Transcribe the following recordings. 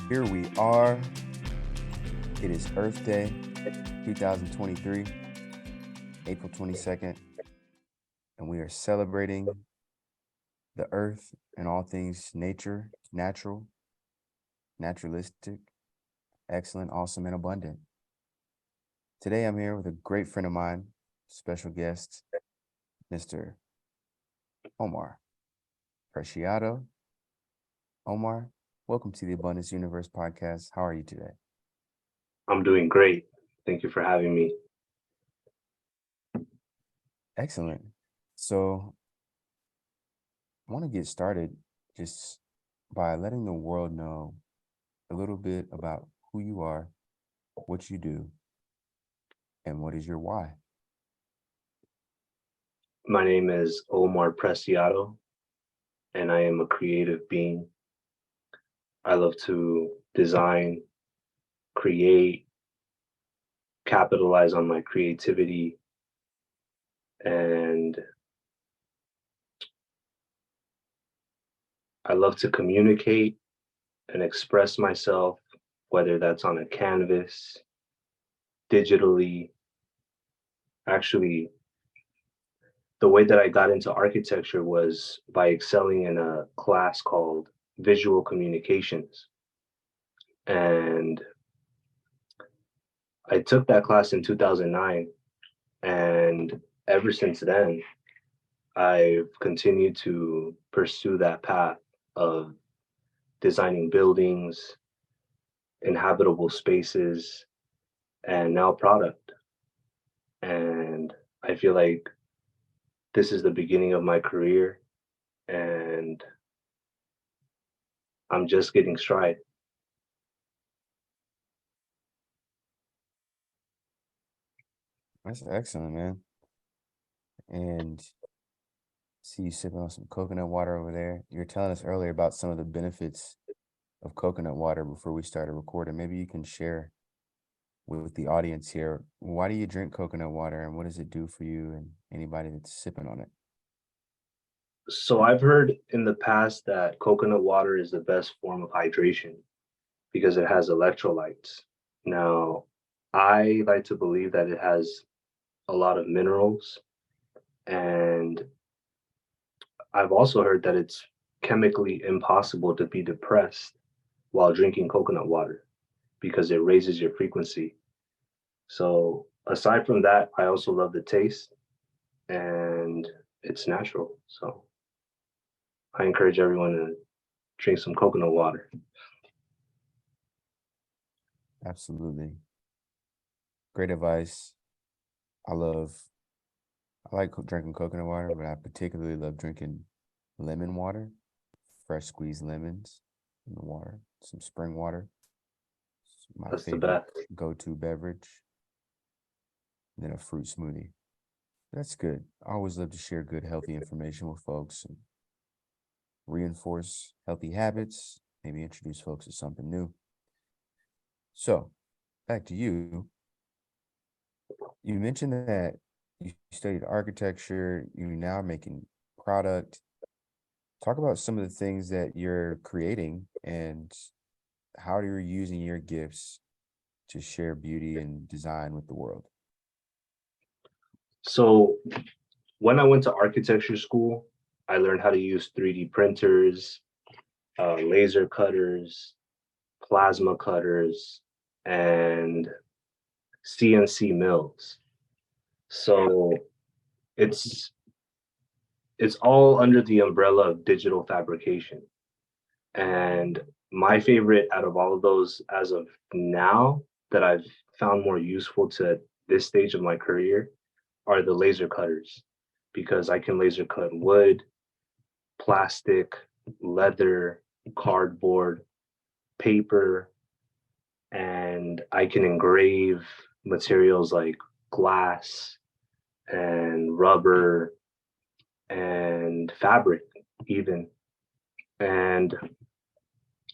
Here we are. It is Earth Day 2023, April 22nd, and we are celebrating the earth and all things nature, natural, naturalistic, excellent, awesome, and abundant. Today I'm here with a great friend of mine, special guest, Mr. Omar Preciado. Omar, welcome to the Abundance Universe podcast. How are you today? I'm doing great. Thank you for having me. Excellent. So I want to get started just by letting the world know a little bit about who you are, what you do, and what is your why. My name is Omar Preciado, and I am a creative being. I love to design, create, capitalize on my creativity, and I love to communicate and express myself, whether that's on a canvas, digitally. Actually, the way that I got into architecture was by excelling in a class called visual communications. And I took that class in 2009, and ever since then, I've continued to pursue that path of designing buildings, inhabitable spaces, and now product. And I feel like this is the beginning of my career, and I'm just getting stride. That's excellent, man. And see you sipping on some coconut water over there. You were telling us earlier about some of the benefits of coconut water before we started recording. Maybe you can share with the audience here. Why do you drink coconut water and what does it do for you and anybody that's sipping on it? So I've heard in the past that coconut water is the best form of hydration because it has electrolytes. Now, I like to believe that it has a lot of minerals, and I've also heard that it's chemically impossible to be depressed while drinking coconut water because it raises your frequency. So, aside from that, I also love the taste and it's natural. So, I encourage everyone to drink some coconut water. Absolutely. Great advice. I love, I like drinking coconut water, but I particularly love drinking lemon water, fresh squeezed lemons in the water, some spring water. It's my That's the favorite best. go-to beverage, and then a fruit smoothie. That's good. I always love to share good, healthy information with folks and reinforce healthy habits, maybe introduce folks to something new. So, back to you. You mentioned that you studied architecture, you're now making product. Talk about some of the things that you're creating and how you're using your gifts to share beauty and design with the world. So, when I went to architecture school, I learned how to use 3D printers, laser cutters, plasma cutters, and CNC mills. So it's it's all under the umbrella of digital fabrication. And my favorite out of all of those as of now that I've found more useful to this stage of my career are the laser cutters because I can laser cut wood, plastic, leather, cardboard, paper, and I can engrave materials like glass and rubber and fabric even. And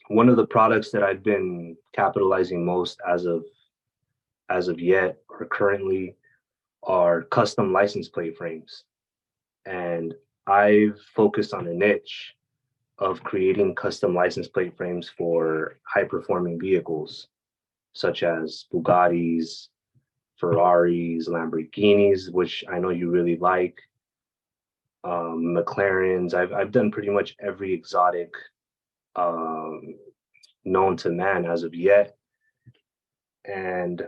one of the products that I've been capitalizing most as of yet or currently are custom license plate frames. And I've focused on a niche of creating custom license plate frames for high performing vehicles such as Bugattis, Ferraris, Lamborghinis, which I know you really like, McLarens. I've done pretty much every exotic um, known to man as of yet. And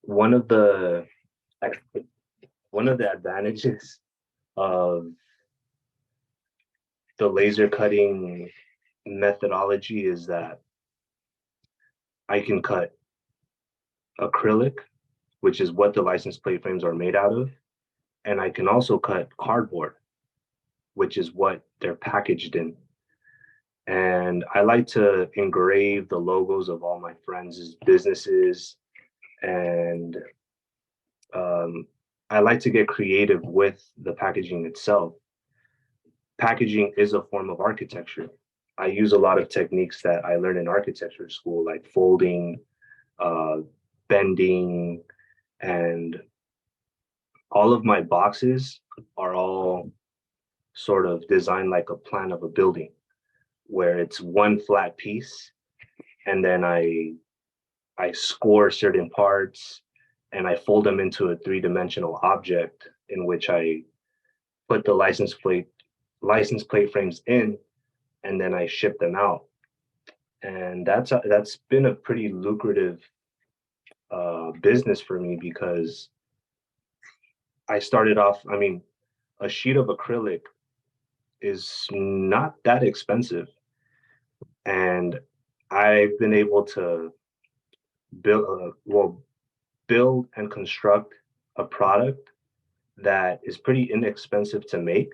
one of the one of the advantages of the laser cutting methodology is that I can cut acrylic, which is what the license plate frames are made out of, and I can also cut cardboard, which is what they're packaged in. And I like to engrave the logos of all my friends' businesses, and um, I like to get creative with the packaging itself. Packaging is a form of architecture. I use a lot of techniques that I learned in architecture school, like folding, uh, bending, and all of my boxes are all sort of designed like a plan of a building, where it's one flat piece, and then I score certain parts and I fold them into a three-dimensional object in which I put the license plate frames in, and then I ship them out. And that's been a pretty lucrative business for me because I started off. I mean, a sheet of acrylic is not that expensive, and I've been able to build and construct a product that is pretty inexpensive to make,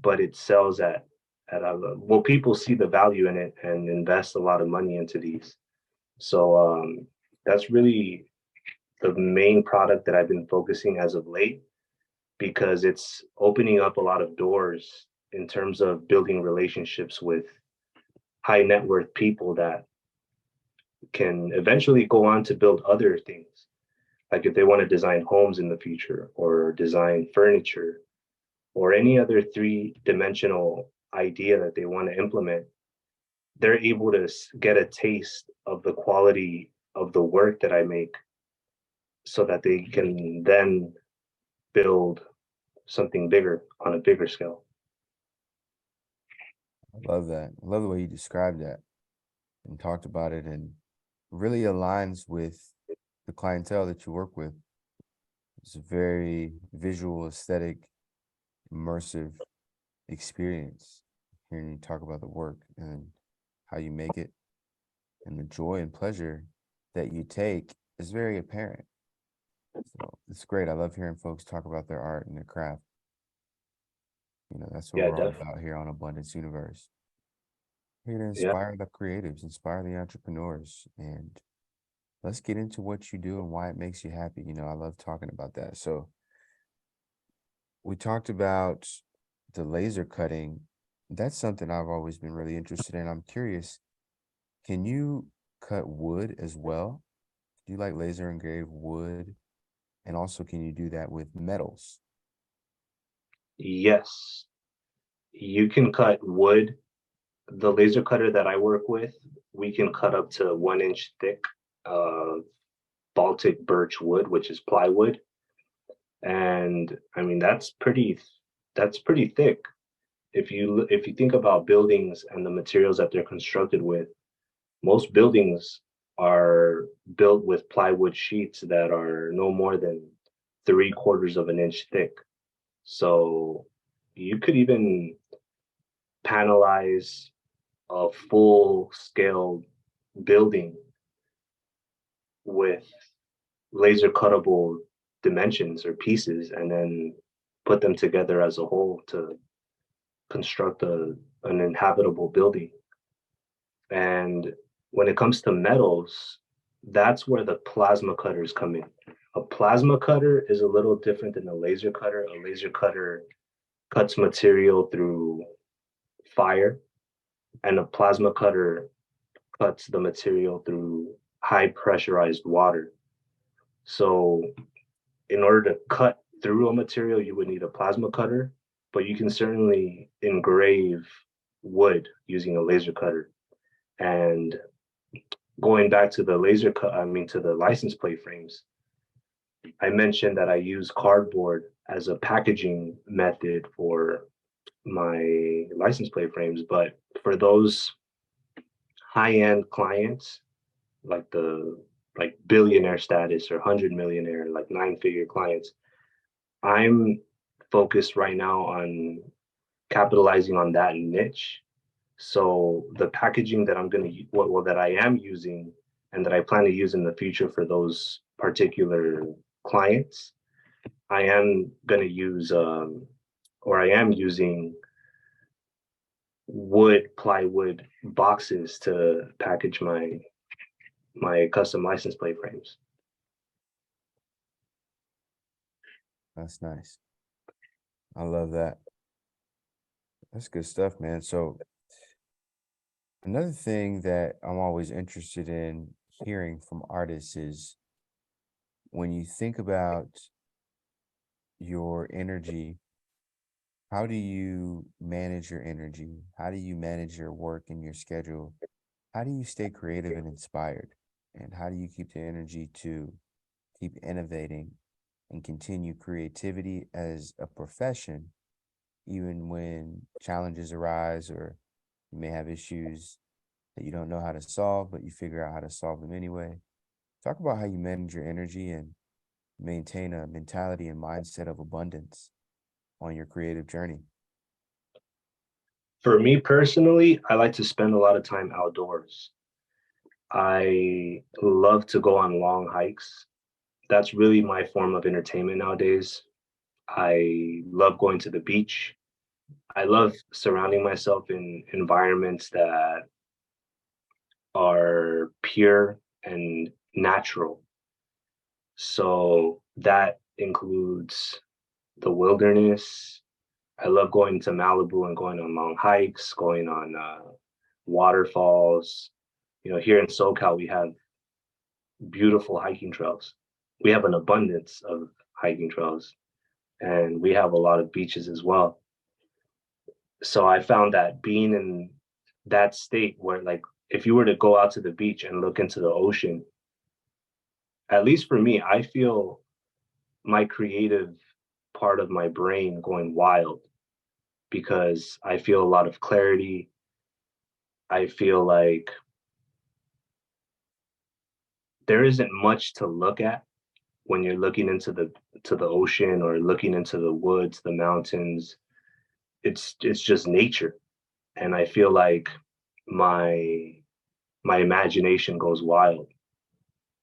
but it sells at a well, people see the value in it and invest a lot of money into these. So that's really the main product that I've been focusing as of late because it's opening up a lot of doors in terms of building relationships with high net worth people that can eventually go on to build other things. Like if they want to design homes in the future or design furniture or any other three-dimensional idea that they want to implement, they're able to get a taste of the quality of the work that I make so that they can then build something bigger on a bigger scale. I love that. I love the way you described that and talked about it, and really aligns with the clientele that you work with. It's a very visual, aesthetic, immersive experience hearing you talk about the work and how you make it, and the joy and pleasure that you take is very apparent. So it's great. I love hearing folks talk about their art and their craft. That's what Yeah, we're all definitely. about here on Abundance Universe. Here to Yeah, inspire the creatives, inspire the entrepreneurs, and let's get into what you do and why it makes you happy. I love talking about that. So we talked about the laser cutting. That's something I've always been really interested in. I'm curious, can you cut wood as well? Do you like laser engrave wood? And also, can you do that with metals? yes, you can cut wood. The laser cutter that I work with, we can cut up to 1 inch thick uh, Baltic birch wood, which is plywood. And I mean that's pretty thick. If you think about buildings and the materials that they're constructed with, most buildings are built with plywood sheets that are no more than 3/4 of an inch thick. So you could even panelize a full scale building with laser cuttable dimensions or pieces and then put them together as a whole to construct an inhabitable building. And when it comes to metals, that's where the plasma cutters come in. A plasma cutter is a little different than a laser cutter. A laser cutter cuts material through fire, and a plasma cutter cuts the material through high pressurized water. So, in order to cut through a material, you would need a plasma cutter, but you can certainly engrave wood using a laser cutter. And going back to the laser cut, I mean, to the license plate frames, I mentioned that I use cardboard as a packaging method for my license plate frames, but for those high-end clients, like the like billionaire status or 100 millionaire, like nine-figure clients, I'm focused right now on capitalizing on that niche. So the packaging that I'm going to, well, that I am using and that I plan to use in the future for those particular clients, I am going to use, or I am using plywood boxes to package my custom license plate frames. That's nice. I love that. That's good stuff, man. So another thing that I'm always interested in hearing from artists is when you think about your energy, how do you manage your energy? How do you manage your work and your schedule? How do you stay creative and inspired? And how do you keep the energy to keep innovating and continue creativity as a profession, even when challenges arise or you may have issues that you don't know how to solve, but you figure out how to solve them anyway? Talk about how you manage your energy and maintain a mentality and mindset of abundance on your creative journey. For me personally, I like to spend a lot of time outdoors. I love to go on long hikes. That's really my form of entertainment nowadays. I love going to the beach. I love surrounding myself in environments that are pure and natural. So that includes the wilderness. I love going to Malibu and going on long hikes, going on waterfalls. You know, here in SoCal, we have beautiful hiking trails. We have an abundance of hiking trails, and we have a lot of beaches as well. So I found that being in that state where, like, if you were to go out to the beach and look into the ocean, at least for me, I feel my creative part of my brain going wild because I feel a lot of clarity. I feel like there isn't much to look at when you're looking into the ocean or looking into the woods, the mountains. It's just nature. And I feel like my my imagination goes wild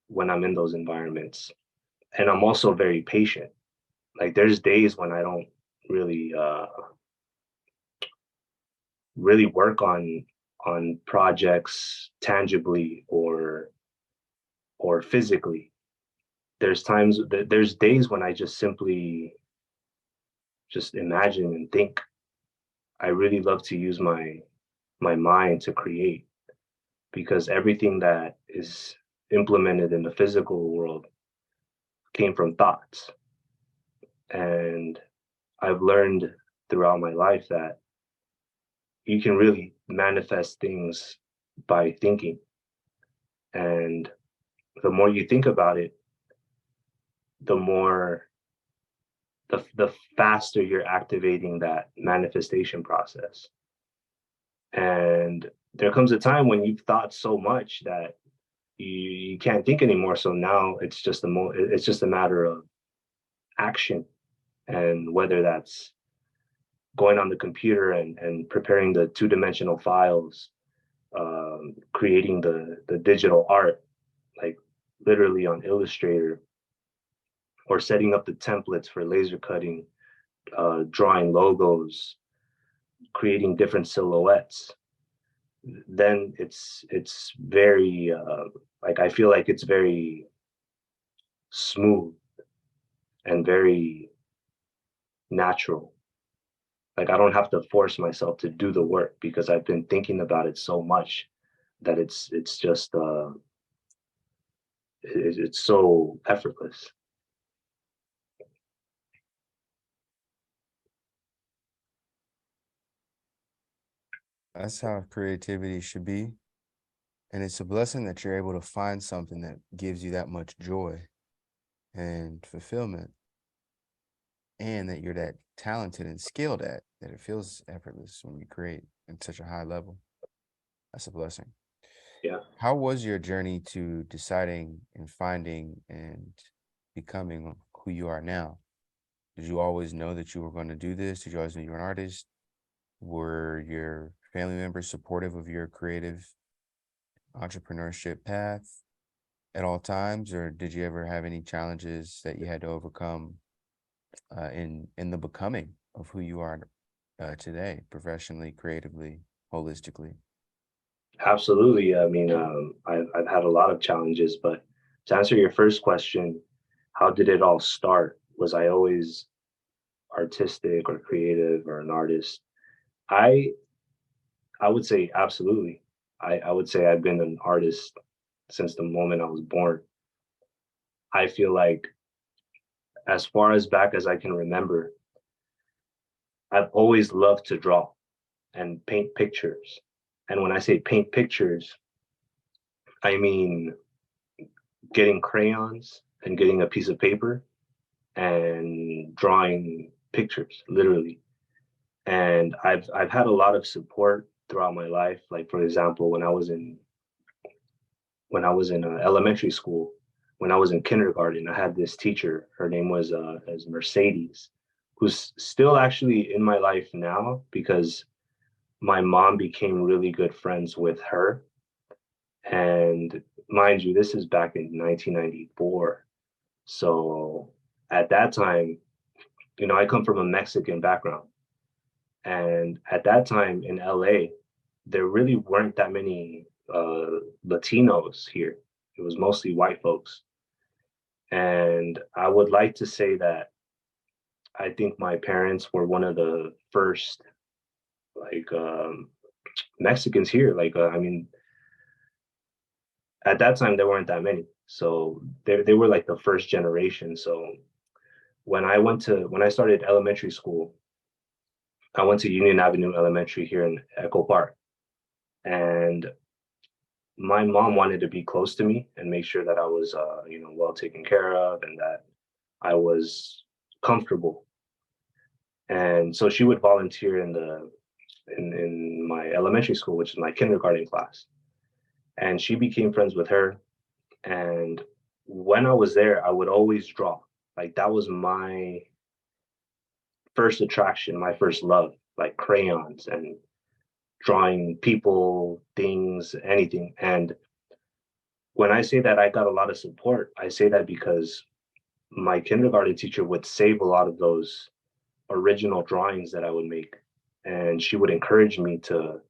when I'm in those environments. And I'm also very patient. Like there's days when I don't really really work on projects tangibly or physically. There's days when I just simply just imagine and think. I really love to use my mind to create because everything that is implemented in the physical world came from thoughts. And I've learned throughout my life that you can really manifest things by thinking. And the more you think about it, the more the faster you're activating that manifestation process. And there comes a time when you've thought so much that you can't think anymore. So now it's just a matter of action, and whether that's going on the computer and preparing the two-dimensional files, creating the digital art, like literally on Illustrator, or setting up the templates for laser cutting, drawing logos, creating different silhouettes. Then it's very like I feel like it's very smooth and very natural. Like I don't have to force myself to do the work because I've been thinking about it so much that it's just it's so effortless. That's how creativity should be. And it's a blessing that you're able to find something that gives you that much joy and fulfillment, and that you're that talented and skilled at that it feels effortless when you create at such a high level. That's a blessing. Yeah. How was your journey to deciding and finding and becoming who you are now? Did you always know that you were going to do this? Did you always know you were an artist? Were your family members supportive of your creative entrepreneurship path at all times, or did you ever have any challenges that you had to overcome in the becoming of who you are today, professionally, creatively, holistically? Absolutely. I mean, I've had a lot of challenges, but to answer your first question, how did it all start? Was I always artistic or creative or an artist? I I would say absolutely. I would say I've been an artist since the moment I was born. I feel like as far as back as I can remember, I've always loved to draw and paint pictures. And when I say paint pictures, I mean getting crayons and getting a piece of paper and drawing pictures, literally. And I've had a lot of support throughout my life. Like for example, when I was in elementary school, when I was in kindergarten, I had this teacher. Her name was as Mercedes, who's still actually in my life now because my mom became really good friends with her. And mind you, this is back in 1994. So at that time, I come from a Mexican background. And at that time in LA, there really weren't that many Latinos here. It was mostly white folks. And I would like to say that I think my parents were one of the first like Mexicans here. Like, I mean, at that time there weren't that many, so they were like the first generation. So when I started elementary school, I went to Union Avenue Elementary here in Echo Park, and my mom wanted to be close to me and make sure that I was, well taken care of and that I was comfortable. And so she would volunteer in my elementary school, which is my kindergarten class. And she became friends with her. And when I was there, I would always draw. Like that was my first attraction, my first love, like crayons and drawing people, things, anything. And when I say that I got a lot of support, I say that because my kindergarten teacher would save a lot of those original drawings that I would make. And she would encourage me to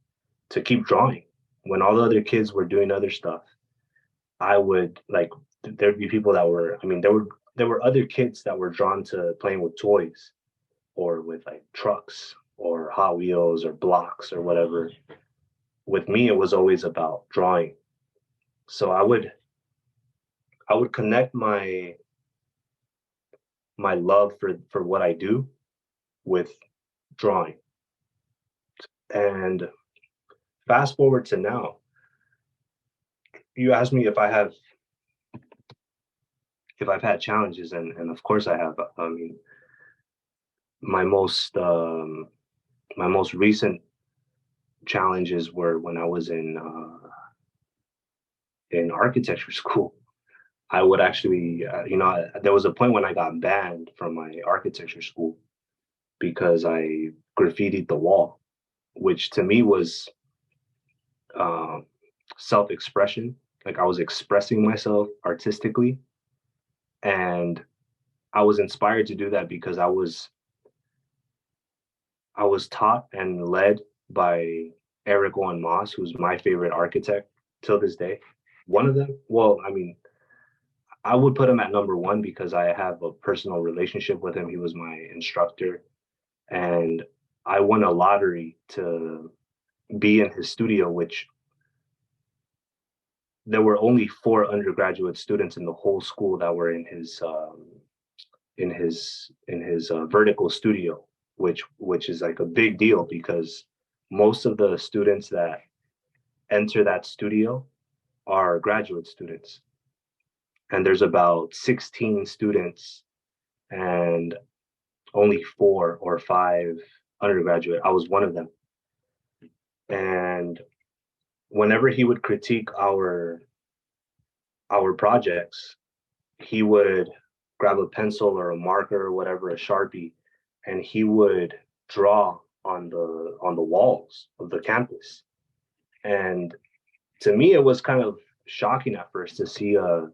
keep drawing. When all the other kids were doing other stuff, I would like there'd be people that were, I mean, there were other kids that were drawn to playing with toys or with like trucks or Hot Wheels or blocks or whatever. With me, it was always about drawing. So I would connect my love for what I do with drawing. And fast forward to now, you asked me if I've had challenges, and of course I have. I mean, my most um, my most recent challenges were when I was in architecture school. I would actually, there was a point when I got banned from my architecture school because I graffitied the wall, which to me was um, self-expression. Like I was expressing myself artistically, and I was inspired to do that because I was taught and led by Eric Owen Moss, who's my favorite architect till this day. One of them, well, I mean, I would put him at number one because I have a personal relationship with him. He was my instructor, and I won a lottery to be in his studio, which there were only four undergraduate students in the whole school that were in his vertical studio, which is like a big deal because most of the students that enter that studio are graduate students. And there's about 16 students and only 4 or 5 undergraduate. I was one of them. And whenever he would critique our projects, he would grab a pencil or a marker or whatever, a Sharpie, and he would draw on the walls of the campus. And to me, it was kind of shocking at first to see an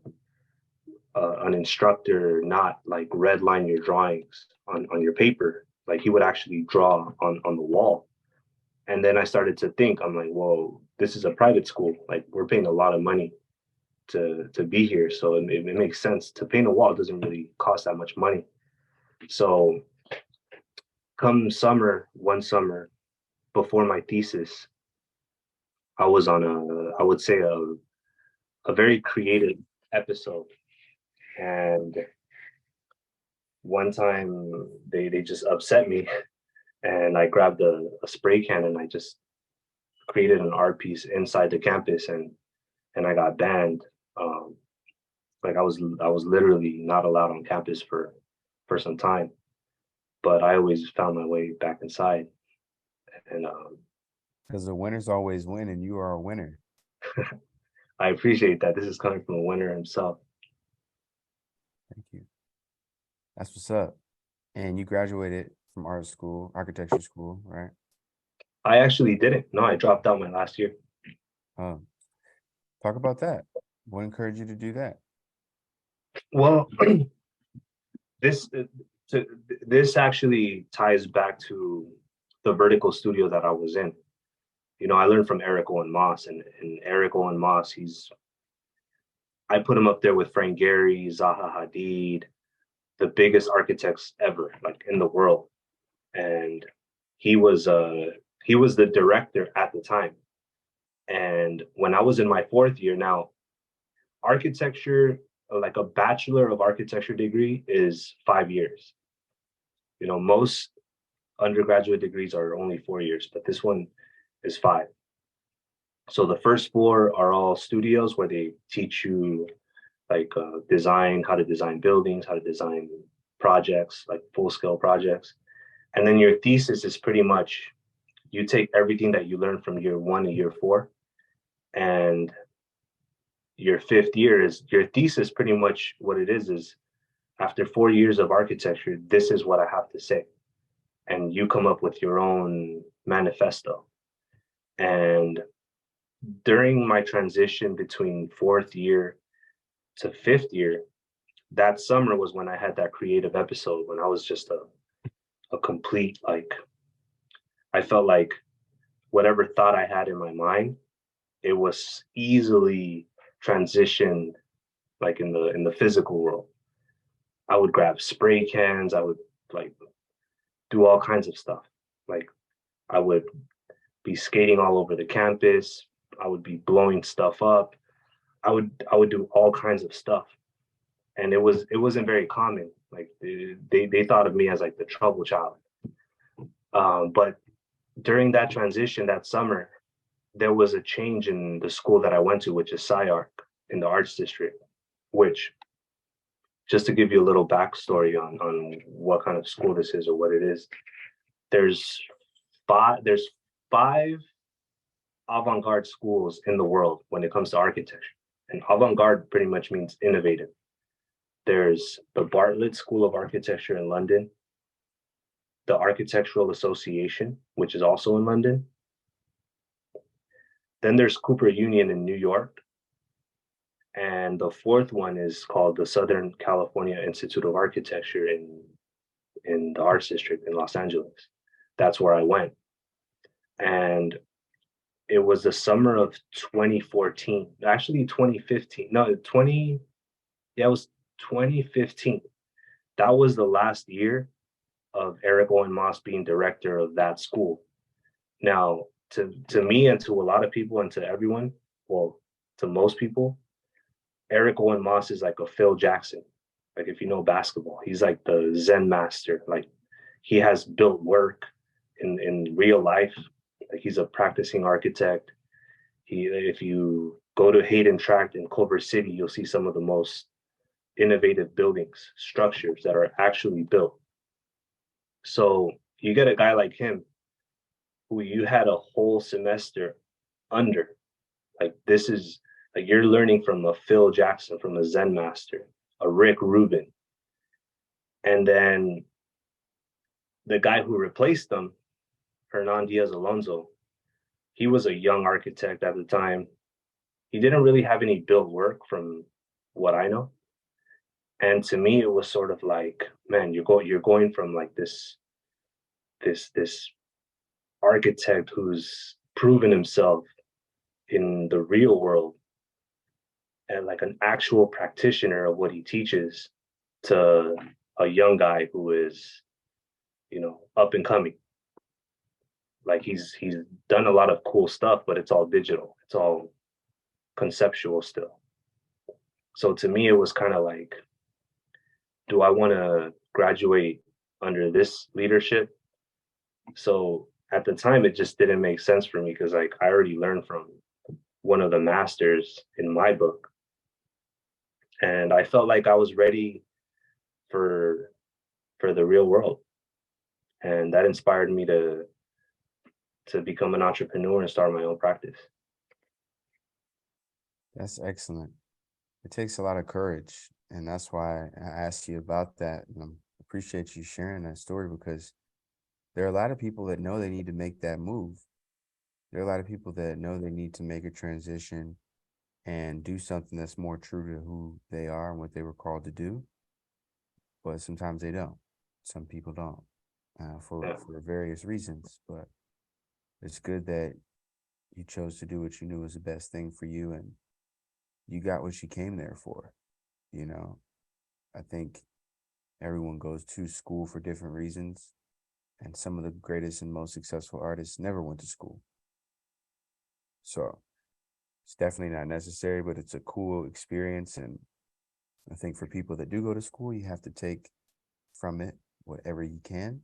instructor not like redline your drawings on your paper. Like he would actually draw on the wall. And then I started to think, I'm like, whoa, this is a private school. Like we're paying a lot of money to be here. So it makes sense. To paint a wall doesn't really cost that much money. So come summer, one summer before my thesis, I was on I would say a very creative episode. And one time they just upset me and I grabbed a spray can and I just created an art piece inside the campus and I got banned. Um, like I was literally not allowed on campus for some time, but I always found my way back inside. And Because the winners always win, and you are a winner. I appreciate that. This is coming from a winner himself. Thank you. That's what's up. And you graduated from art school, architecture school, right? I actually didn't. No, I dropped out my last year. Um, talk about that. What encouraged you to do that? Well, this to, this actually ties back to the vertical studio that I was in. You know, I learned from Eric Owen Moss, and Eric Owen Moss, I put him up there with Frank Gehry, Zaha Hadid, the biggest architects ever, like in the world. And he was uh he was the director at the time. And when I was in my fourth year, now architecture, like a bachelor of architecture degree, is 5 years. You know, most undergraduate degrees are only 4 years, but this one is 5. So the first 4 are all studios where they teach you like design, how to design buildings, how to design projects, like full scale projects. And then your thesis is pretty much you take everything that you learned from year 1 and year 4, and your fifth year is your thesis. Pretty much what it is after 4 years of architecture, this is what I have to say. And you come up with your own manifesto. And during my transition between fourth year to fifth year, that summer was when I had that creative episode when I was just a complete, like, I felt like whatever thought I had in my mind, it was easily transitioned like in the physical world. I would grab spray cans, I would like do all kinds of stuff. Like I would be skating all over the campus, I would be blowing stuff up. I would do all kinds of stuff. And it wasn't very common. Like they thought of me as like the trouble child. But during that transition that summer, there was a change in the school that I went to, which is SciArc in the Arts District, which just to give you a little backstory on what kind of school this is or what it is, there's there's 5 avant-garde schools in the world when it comes to architecture. And avant-garde pretty much means innovative. There's the Bartlett School of Architecture in London, the Architectural Association, which is also in London. Then there's Cooper Union in New York. And the fourth one is called the Southern California Institute of Architecture in the Arts District in Los Angeles. That's where I went. And it was the summer of 2014, actually 2015. No, 20, yeah, it was 2015. That was the last year of Eric Owen Moss being director of that school. Now, to me and to a lot of people and to everyone, well, to most people, Eric Owen Moss is like a Phil Jackson. Like if you know basketball, he's like the Zen master. Like he has built work in real life Like he's a practicing architect. If you go to Hayden Tract in Culver City, you'll see some of the most innovative buildings, structures that are actually built. So you get a guy like him who you had a whole semester under. Like this is like you're learning from a Phil Jackson, from a Zen master, a Rick Rubin. And then the guy who replaced them, Hernan Diaz Alonso, he was a young architect at the time. He didn't really have any built work from what I know. And to me, it was sort of like, man, you're going from like this architect who's proven himself in the real world and like an actual practitioner of what he teaches to a young guy who is, up and coming. Like he's done a lot of cool stuff, but it's all digital. It's all conceptual still. So to me, it was kind of like, do I want to graduate under this leadership? So at the time, it just didn't make sense for me because like I already learned from one of the masters in my book, and I felt like I was ready for the real world, and that inspired me to become an entrepreneur and start my own practice. That's excellent. It takes a lot of courage, and that's why I asked you about that. And I appreciate you sharing that story because there are a lot of people that know they need to make that move. There are a lot of people that know they need to make a transition and do something that's more true to who they are and what they were called to do. But sometimes they don't. Some people don't, Yeah, for various reasons. But it's good that you chose to do what you knew was the best thing for you, and you got what you came there for. You know, I think everyone goes to school for different reasons, and some of the greatest and most successful artists never went to school. So it's definitely not necessary, but it's a cool experience. And I think for people that do go to school, you have to take from it whatever you can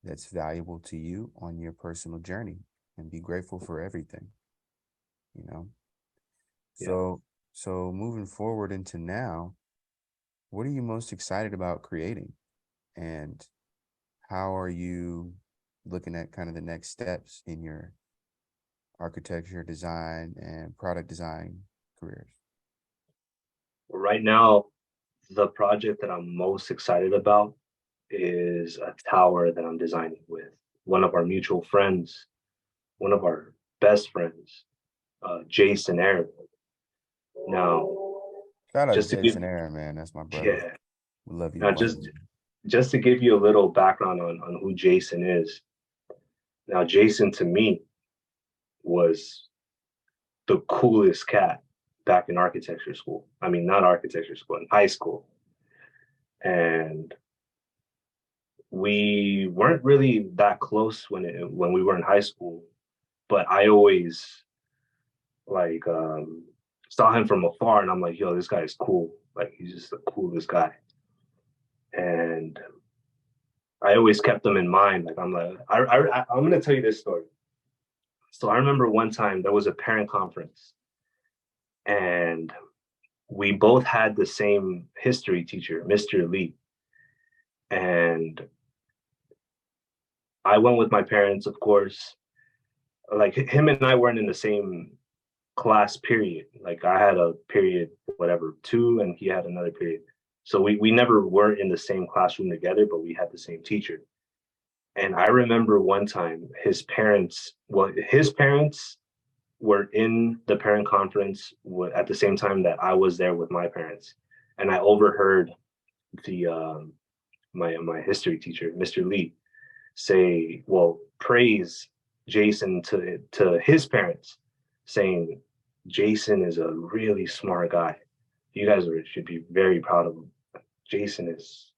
that's valuable to you on your personal journey and be grateful for everything, you know? yeah. So, so moving forward into now, what are you most excited about creating? And how are you looking at kind of the next steps in your architecture, design, and product design careers? Right now, the project that I'm most excited about is a tower that I'm designing with one of our mutual friends, one of our best friends, Jason Aaron. Now, Shout out to just to give, Jason Aaron, man. That's my brother. yeah, We love you, now boy. just to give you a little background on who Jason is. Now, Jason to me was the coolest cat back in architecture school. I mean, not architecture school, in high school. And we weren't really that close when we were in high school, but I always like saw him from afar and I'm like, yo, this guy is cool. Like he's just the coolest guy. And I always kept them in mind. Like I'm gonna tell you this story. So I remember one time there was a parent conference and we both had the same history teacher, Mr. Lee. And I went with my parents, of course. Like him and I weren't in the same class period. Like I had a period, whatever, two, and he had another period. So we never were in the same classroom together, but we had the same teacher. And I remember one time his parents were in the parent conference at the same time that I was there with my parents. And I overheard the my history teacher, Mr. Lee, say, well, praise Jason to his parents, saying Jason is a really smart guy. You guys should be very proud of him. Jason is,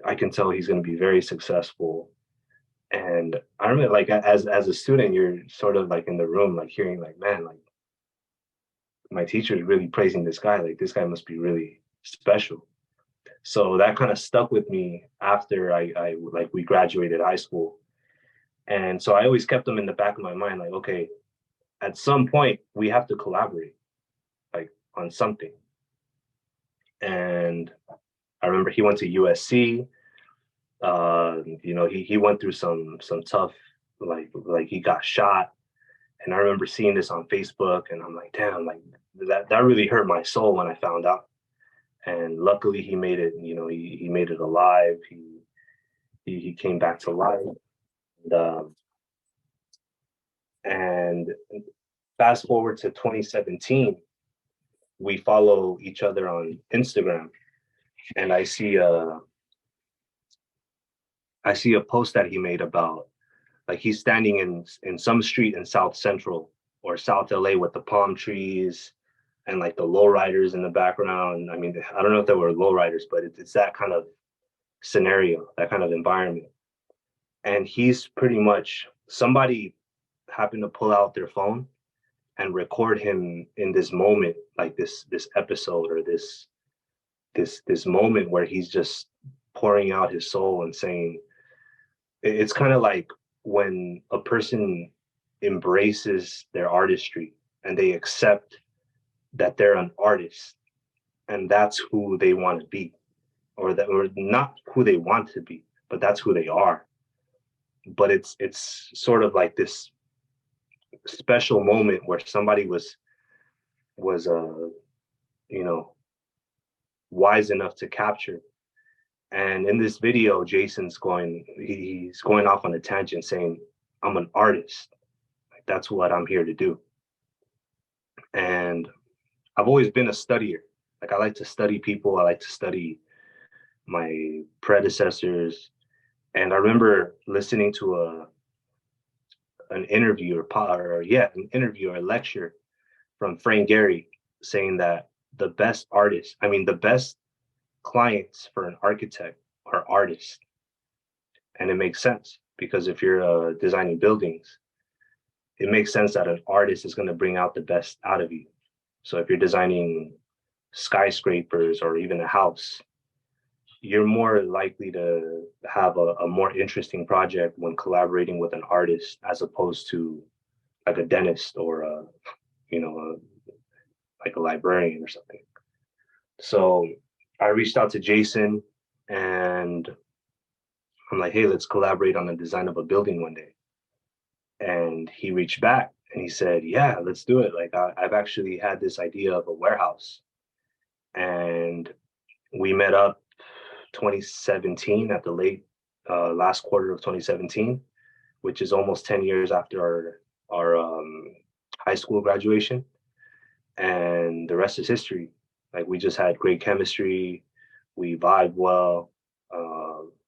I can tell he's going to be very successful. And I remember, like, as a student, you're sort of like in the room, like hearing, like, man, like my teacher is really praising this guy. Like, this guy must be really special. So that kind of stuck with me after I like we graduated high school. And so I always kept them in the back of my mind, like, okay, at some point we have to collaborate, like on something. And I remember he went to USC. He went through some tough, like he got shot. And I remember seeing this on Facebook, and I'm like, damn, like that really hurt my soul when I found out. And luckily, he made it. He made it alive. He came back to life. And, and fast forward to 2017, we follow each other on Instagram, and I see a post that he made about, like, he's standing in some street in South Central or South LA with the palm trees and like the lowriders in the background. I mean, I don't know if there were lowriders, but it's that kind of scenario, that kind of environment. And he's pretty much, somebody happened to pull out their phone and record him in this moment, like this episode, or this moment where he's just pouring out his soul and saying, it's kind of like when a person embraces their artistry and they accept that they're an artist and that's who they want to be, or not who they want to be, but that's who they are. But it's sort of like this special moment where somebody was you know wise enough to capture. And in this video, he's going off on a tangent saying, I'm an artist. Like, that's what I'm here to do. And I've always been a studier. Like, I like to study people. I like to study my predecessors. And I remember listening to an interview an interview or a lecture from Frank Gehry saying that the best clients for an architect are artists. And it makes sense because if you're designing buildings, it makes sense that an artist is going to bring out the best out of you. So if you're designing skyscrapers or even a house, you're more likely to have a more interesting project when collaborating with an artist as opposed to like a dentist or you know like a librarian or something. So I reached out to Jason, and I'm like, hey, let's collaborate on the design of a building one day. And he reached back and he said, yeah, let's do it. Like, I've actually had this idea of a warehouse. And we met up 2017 at the last quarter of 2017, which is almost 10 years after our high school graduation. And the rest is history. Like, we just had great chemistry. We vibed well.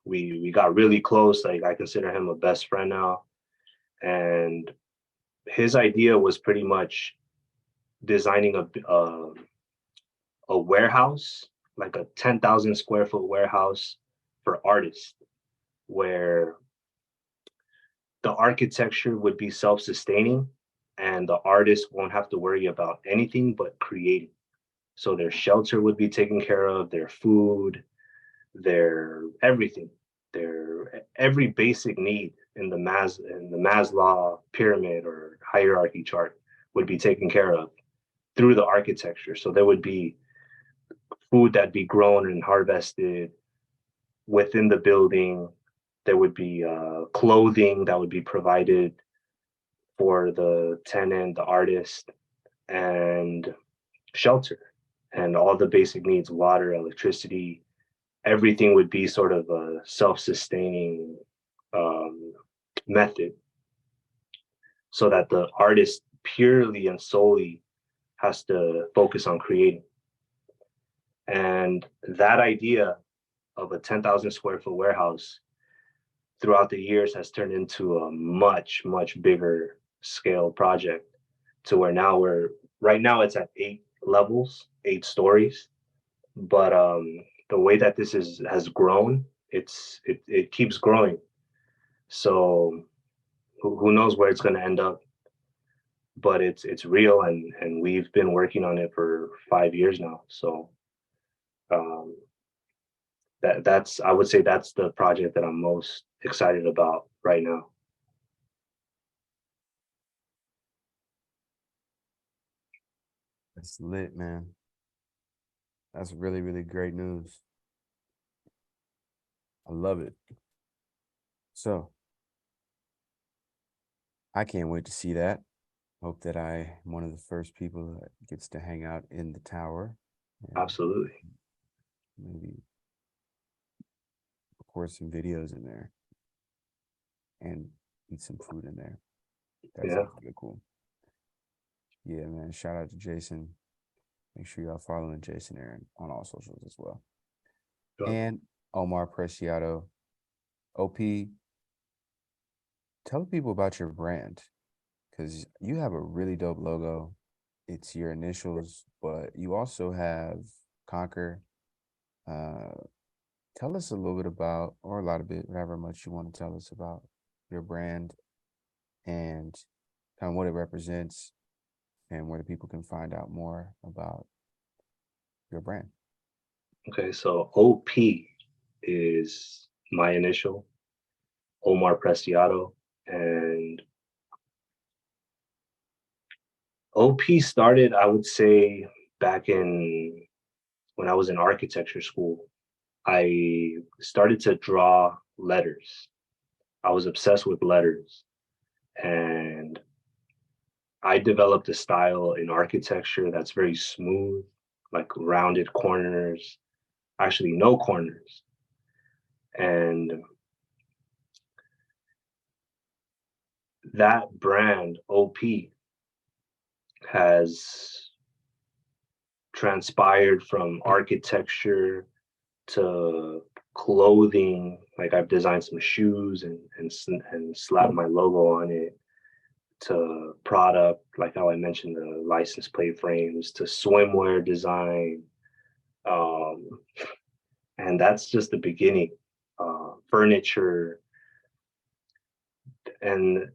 We got really close. Like, I consider him a best friend now. And his idea was pretty much designing a warehouse, like a 10,000 square foot warehouse for artists, where the architecture would be self-sustaining and the artist won't have to worry about anything but creating. So their shelter would be taken care of, their food, their everything, their every basic need in the Maslow pyramid or hierarchy chart would be taken care of through the architecture. So there would be food that'd be grown and harvested within the building. There would be clothing that would be provided for the tenant, the artist, and shelter, and all the basic needs, water, electricity. Everything would be sort of a self-sustaining um, method, so that the artist purely and solely has to focus on creating. And that idea of a 10,000 square foot warehouse throughout the years has turned into a much, much bigger scale project, to where right now it's at 8 levels, 8 stories. But the way that has grown, it keeps growing. So who knows where it's going to end up? But it's real, and we've been working on it for 5 years now. So um, that's I would say that's the project that I'm most excited about right now. That's lit, man. That's really, really great news. I love it. So I can't wait to see that. Hope that I am one of the first people that gets to hang out in the tower and Absolutely. maybe record some videos in there and eat some food in there. That Yeah. sounds really cool. Yeah, man. Shout out to Jason. Make sure y'all following Jason Aaron on all socials as well. Sure. And Omar Preciado. OP, tell people about your brand because you have a really dope logo. It's your initials, but you also have Conquer. Uh, Tell us a little bit about, or a lot of bit, whatever much you want to tell us about your brand and kind of what it represents and where the people can find out more about your brand. Okay, so OP is my initial, Omar Preciado, and OP started, I would say, back in when I was in architecture school. I started to draw letters. I was obsessed with letters, and I developed a style in architecture that's very smooth, like rounded corners, actually no corners. And that brand, OP, has transpired from architecture to clothing. Like I've designed some shoes and slapped my logo on it, to product, like how I mentioned the license plate frames, to swimwear design. Um, and that's just the beginning. Furniture and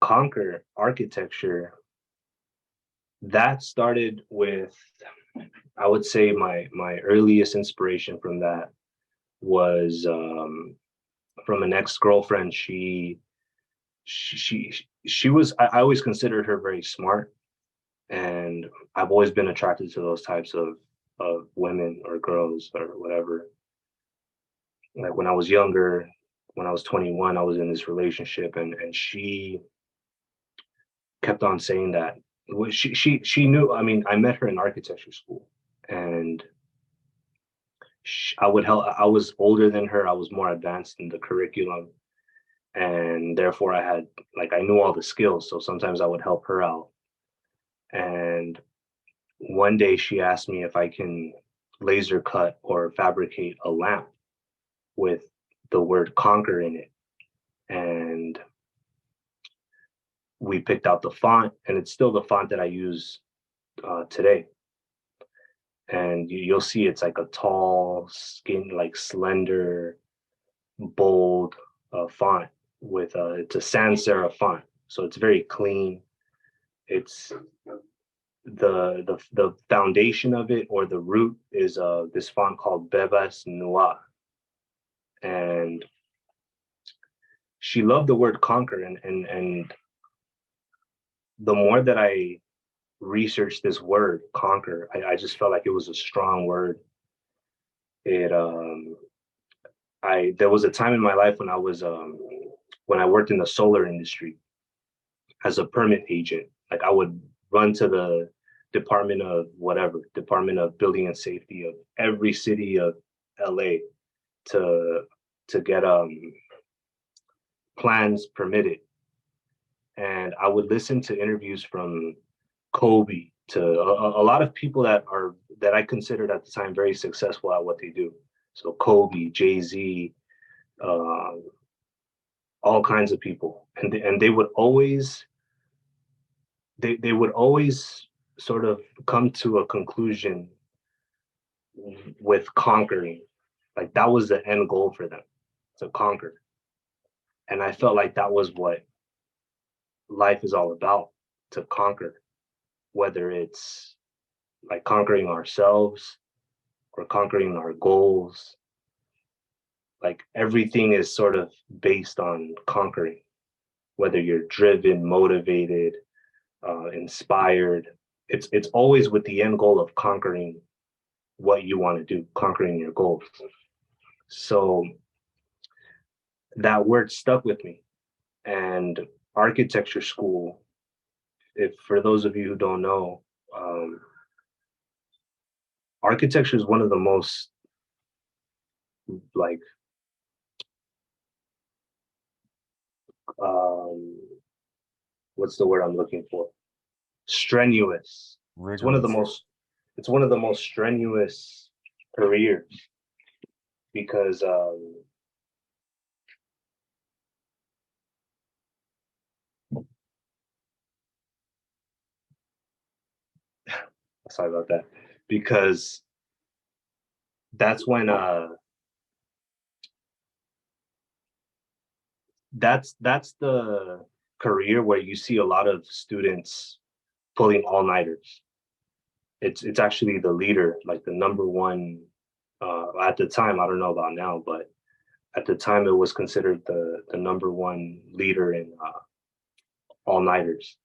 Conquer architecture, that started with, I would say my earliest inspiration from that was from an ex-girlfriend. She was, I always considered her very smart, and I've always been attracted to those types of women or girls or whatever. Like when I was younger, when I was 21, I was in this relationship, and she kept on saying that. She knew. I mean, I met her in architecture school, and I would help. I was older than her. I was more advanced in the curriculum, and therefore I had, like, I knew all the skills. So sometimes I would help her out. And one day she asked me if I can laser cut or fabricate a lamp with the word conquer in it. And we picked out the font, and it's still the font that I use today. And you'll see it's like a tall, skin, like slender, bold font with it's a sans serif font, so it's very clean. It's the foundation of it, or the root, is this font called Bebas Noir, and she loved the word conquer, and the more that I researched this word conquer, I just felt like it was a strong word. It I There was a time in my life when I was when I worked in the solar industry as a permit agent. Like I would run to the department of whatever, Department of Building and Safety of every city of LA to get plans permitted. And I would listen to interviews from Kobe to a lot of people that I considered at the time very successful at what they do. So Kobe, Jay-Z, uh, all kinds of people, and they would always, they would always sort of come to a conclusion with conquering. Like that was the end goal for them, to conquer. And I felt like that was what life is all about, to conquer, whether it's like conquering ourselves or conquering our goals. Like everything is sort of based on conquering, whether you're driven, motivated, inspired. It's always with the end goal of conquering what you want to do, conquering your goals. So that word stuck with me. And architecture school, if for those of you who don't know, um, architecture is one of the most like um, what's the word I'm looking for? Strenuous. It's one of the Rigorous. most it's one of the most strenuous careers because sorry about that. Because that's when that's the career where you see a lot of students pulling all-nighters. It's actually the leader, like the number one at the time, I don't know about now, but at the time it was considered the number one leader in all-nighters.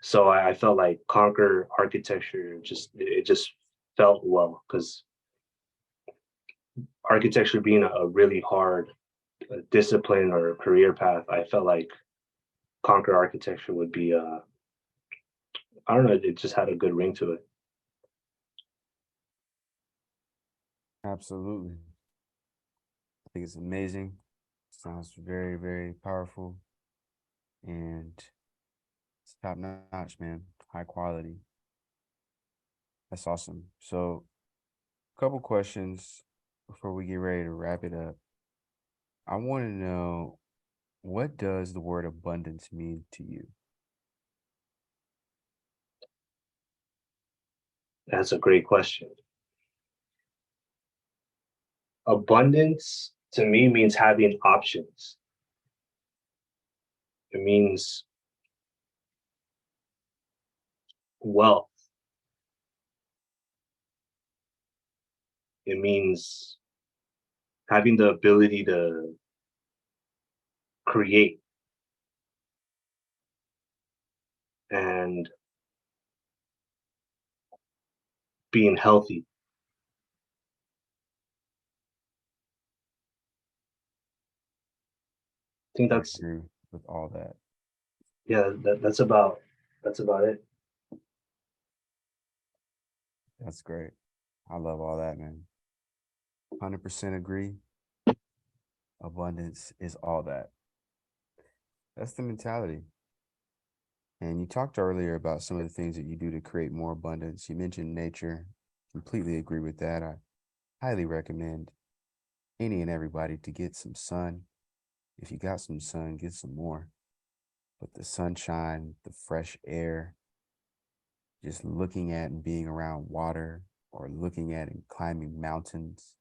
So I felt like Conquer architecture just felt well because architecture being a really hard discipline or career path, I felt like Conquer architecture would be I don't know, it just had a good ring to it. Absolutely. I think it's amazing. Sounds very, very powerful, and it's top notch, man. High quality. That's awesome. So, a couple questions before we get ready to wrap it up. I want to know, what does the word abundance mean to you? That's a great question. Abundance to me means having options. It means wealth. It means having the ability to create and being healthy. I think I that's agree with all that. yeah, that's about it. That's great. I love all that, man. 100% agree. Abundance is all that. That's the mentality. And you talked earlier about some of the things that you do to create more abundance. You mentioned nature. Completely agree with that. I highly recommend any and everybody to get some sun. If you got some sun, get some more. But the sunshine, the fresh air, just looking at and being around water or looking at and climbing mountains,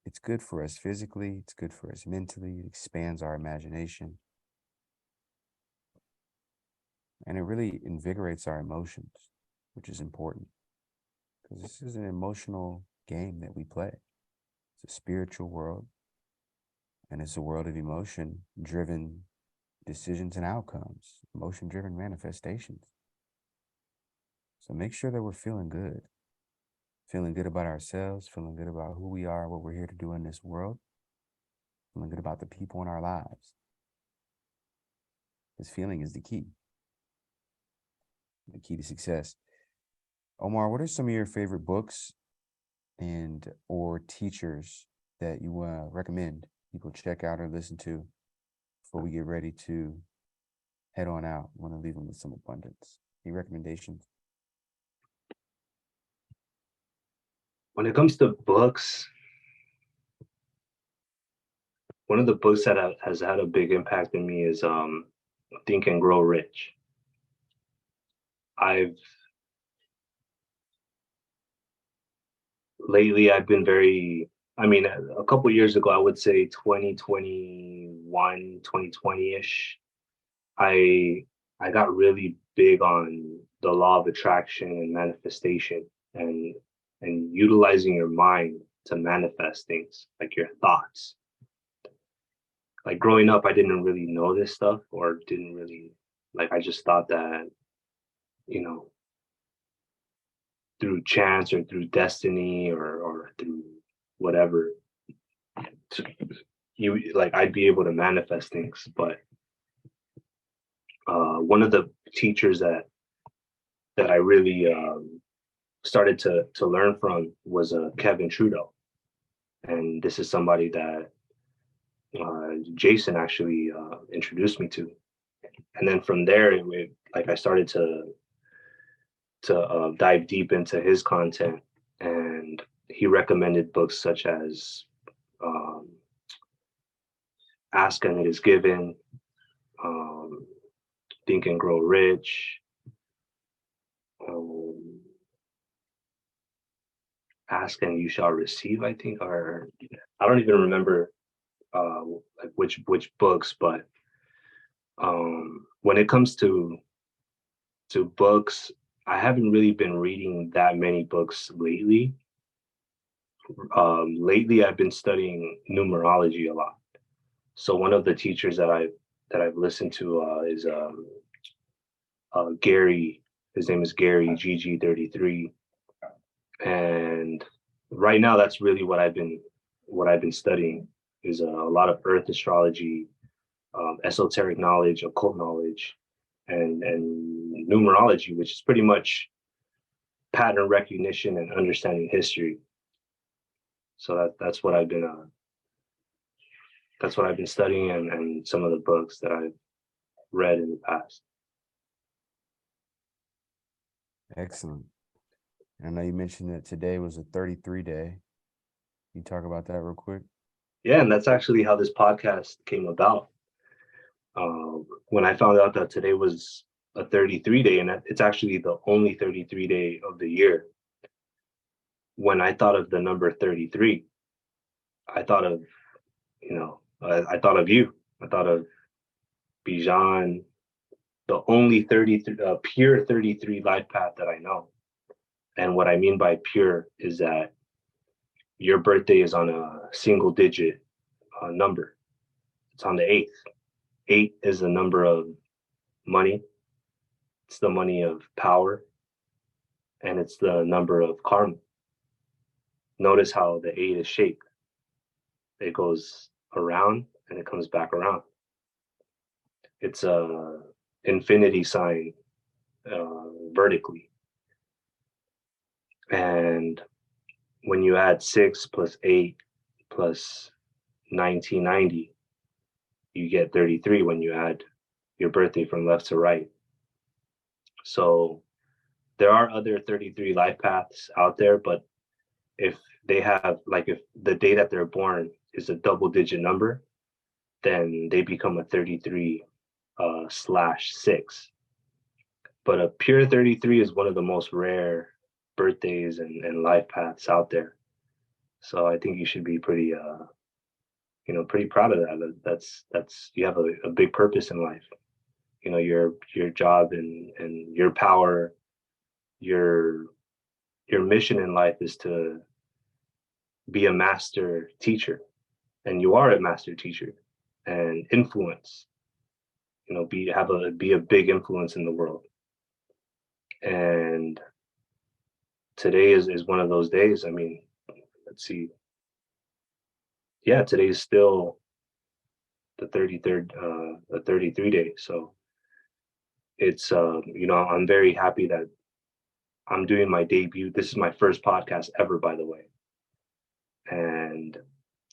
it's good for us physically, it's good for us mentally, it expands our imagination, and it really invigorates our emotions, which is important because this is an emotional game that we play. It's a spiritual world, and it's a world of emotion driven decisions and outcomes, emotion driven manifestations. So make sure that we're feeling good about ourselves, feeling good about who we are, what we're here to do in this world, feeling good about the people in our lives. This feeling is the key to success. Omar, what are some of your favorite books and or teachers that you recommend people check out or listen to before we get ready to head on out? I want to leave them with some abundance. Any recommendations? When it comes to books, one of the books that has had a big impact in me is Think and Grow Rich. I've lately I've been very I mean a couple years ago I would say 2021, 2020ish. I I got really big on the law of attraction and manifestation and utilizing your mind to manifest things like your thoughts. Like growing up I didn't really know this stuff or didn't really Like I just thought that, you know, through chance or through destiny or through whatever, to, you like I'd be able to manifest things. But one of the teachers that I really started to learn from was Kevin Trudeau, and this is somebody that Jason actually introduced me to, and then from there, like I started to dive deep into his content, and he recommended books such as um, "Ask and It Is Given," um, "Think and Grow Rich," um, "Ask and You Shall Receive." I think, or I don't even remember like which books, but when it comes to books, I haven't really been reading that many books lately. Lately, I've been studying numerology a lot. So one of the teachers that I've listened to is Gary. His name is Gary GG33, and right now that's really what I've been studying is a lot of Earth astrology, esoteric knowledge, occult knowledge, and numerology, which is pretty much pattern recognition and understanding history. So that's what I've been studying, and some of the books that I've read in the past. Excellent. I know you mentioned that today was a 33 day. Can you talk about that real quick? Yeah, and that's actually how this podcast came about. When I found out that today was a 33 day, and it's actually the only 33 day of the year. When I thought of the number 33, I thought of, I thought of you. I thought of Bijan, the only 33, pure 33 life path that I know. And what I mean by pure is that your birthday is on a single digit number. It's on the eighth. Eight is the number of money. It's the money of power, and it's the number of karma. Notice how the eight is shaped. It goes around and it comes back around. It's a infinity sign vertically. And when you add 6 plus 8 plus 1990, you get 33 when you add your birthday from left to right. So there are other 33 life paths out there, but if they have, like, if the day that they're born is a double digit number, then they become a 33 slash 6. But a pure 33 is one of the most rare birthdays and life paths out there. So I think you should be pretty proud of that. That's you have a big purpose in life. Your job and your power, your your mission in life is to be a master teacher, and you are a master teacher, and influence. Be a big influence in the world. And today is one of those days. I mean, let's see. Yeah, today is still the 33rd, the 33 day. So it's I'm very happy that I'm doing my debut. This is my first podcast ever, by the way. And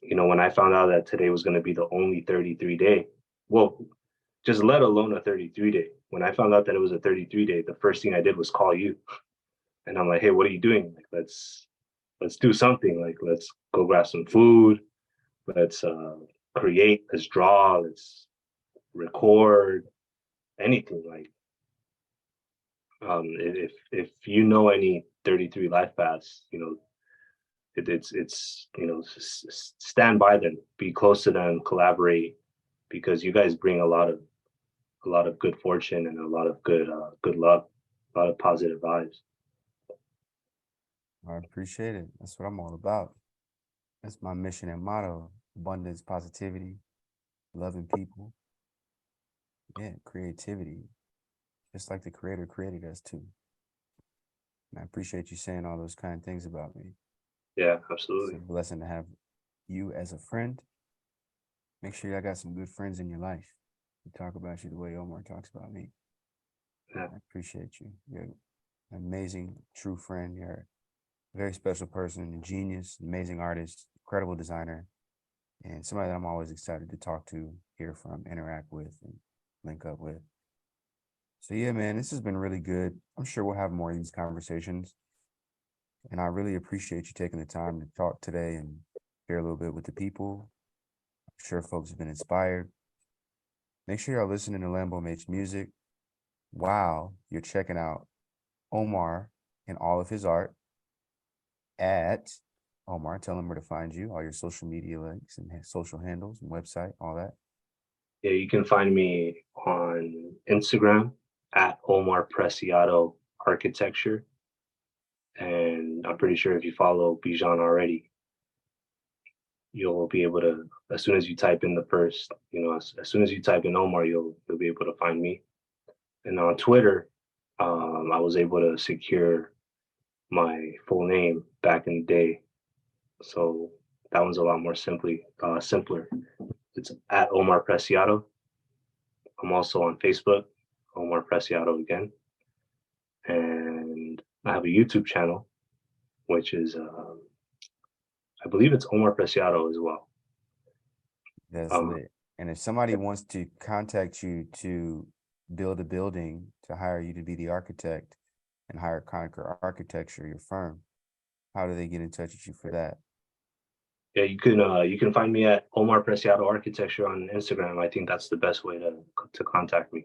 when I found out that today was going to be the only 33 day, well, just let alone a 33 day. When I found out that it was a 33 day, the first thing I did was call you, and I'm like, hey, what are you doing? Like, let's do something. Like, let's go grab some food. Let's create. Let's draw. Let's record. Anything. Like, if you know any 33 life paths, it's stand by them, be close to them, collaborate, because you guys bring a lot of good fortune and a lot of good luck, a lot of positive vibes. I appreciate it. That's what I'm all about. That's my mission and motto: abundance, positivity, loving people. Yeah, creativity. just like the Creator created us too. And I appreciate you saying all those kind things about me. Yeah, It's a absolutely. blessing to have you as a friend. Make sure y'all got some good friends in your life who talk about you the way Omar talks about me. Yeah. I appreciate you. You're an amazing, true friend. You're a very special person, a genius, amazing artist, incredible designer, and somebody that I'm always excited to talk to, hear from, interact with, and link up with. So yeah, man, this has been really good. I'm sure we'll have more of these conversations. And I really appreciate you taking the time to talk today and share a little bit with the people. I'm sure folks have been inspired. Make sure y'all listening to Lambo Mates music while you're checking out Omar and all of his art at Omar. Tell him where to find you, all your social media links and social handles and website, all that. Yeah, you can find me on Instagram at Omar Preciado Architecture. And I'm pretty sure if you follow Bijan already, you'll be able to, as soon as you type in the first, as soon as you type in Omar, you'll be able to find me. And on Twitter, I was able to secure my full name back in the day. So that one's a lot more simpler. It's at Omar Preciado. I'm also on Facebook, Omar Preciado again. And I have a YouTube channel, which is, I believe it's Omar Preciado as well. That's Um, lit. And if somebody wants to contact you to build a building, to hire you to be the architect and hire Conquer Architecture, your firm, how do they get in touch with you for that? yeah, you can find me at Omar Preciado Architecture on Instagram. I think that's the best way to contact me.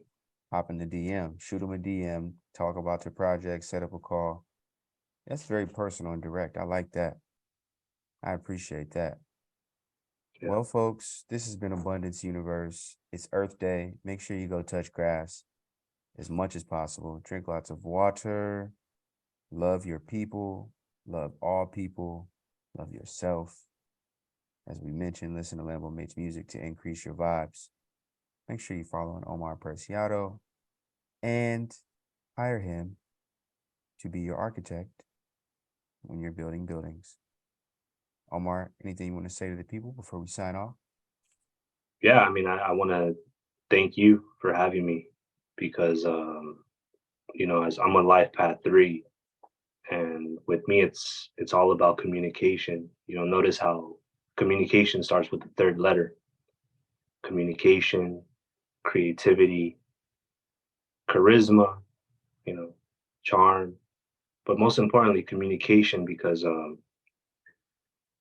Hop in the DM, shoot them a DM, talk about your project, set up a call. That's very personal and direct. I like that. I appreciate that. Yeah. Well, folks, this has been Abundance Universe. It's Earth Day. Make sure you go touch grass as much as possible. Drink lots of water. Love your people. Love all people. Love yourself. As we mentioned, listen to Lambo Mates music to increase your vibes. Make sure you follow on Omar Preciado and hire him to be your architect when you're building buildings. Omar, anything you want to say to the people before we sign off? Yeah, I mean, I want to thank you for having me because, as I'm on life path 3, and with me, it's all about communication. Notice how communication starts with the third letter: communication, creativity, charisma, you know, charm, but most importantly, communication, because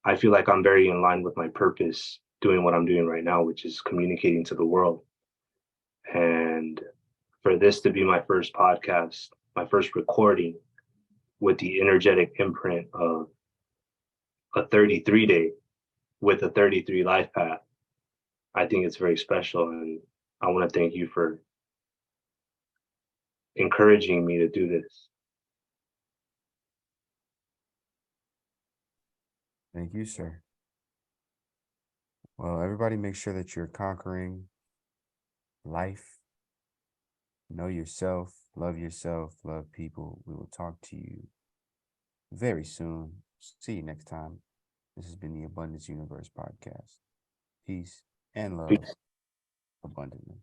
I feel like I'm very in line with my purpose doing what I'm doing right now, which is communicating to the world. And for this to be my first podcast, my first recording with the energetic imprint of a 33 day with a 33 life path, I think it's very special. And I want to thank you for encouraging me to do this. Thank you, sir. Well, everybody make sure that you're conquering life. Know yourself, love people. We will talk to you very soon. See you next time. This has been the Abundance Universe podcast. Peace and love Peace. abundantly.